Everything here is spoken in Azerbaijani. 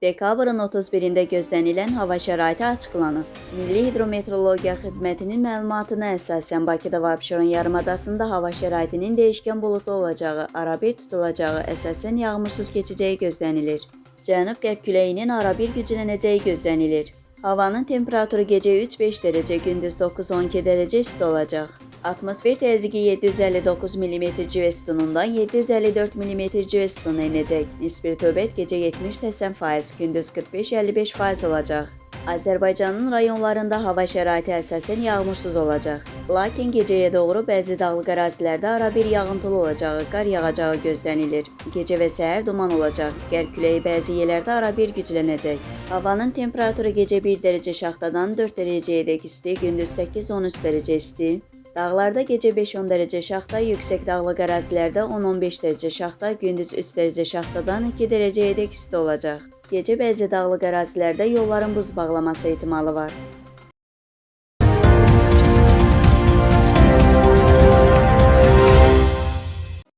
Dekabrın 31-də gözlənilən hava şəraiti açıqlanıb. Milli Hidrometeorologiya Xidmətinin məlumatına əsasən Bakıda və Abşeron yarımadasında hava şəraitinin dəyişkən buludlu olacağı, arabir tutulacağı, əsasən yağmursuz keçəcəyi gözlənilir. Cənub-qərb küləyinin arabir güclənəcəyi gözlənilir. Havanın temperaturu gecə 3-5 dərəcə, gündüz 9-12 dərəcə isti olacaq. Atmosfer təzyiqi 759 mm civə sütunundan 754 mm civə sütununa enəcək. Nisbi rütubət gecə 70-80%, gündüz 45-55% olacaq. Azərbaycanın rayonlarında hava şəraiti əsasən yağmursuz olacaq. Lakin gecəyə doğru bəzi dağlıq ərazilərdə arabir yağıntılı olacağı, qar yağacağı gözlənilir. Gecə və səhər duman olacaq. Qərb küləyi bəzi yerlərdə arabir güclənəcək. Havanın temperaturu gecə 1 dərəcə şaxtadan 4 dərəcəyədək isti, gündüz 8-13 dərəcə isti. Dağlarda gecə 5-10 dərəcə şaxta, yüksək dağlıq ərazilərdə 10-15 dərəcə şaxta, gündüz 3 dərəcə şaxtadan 2 dərəcəyədək isti olacaq. Gecə bəzi dağlıq ərazilərdə yolların buz bağlaması ehtimalı var.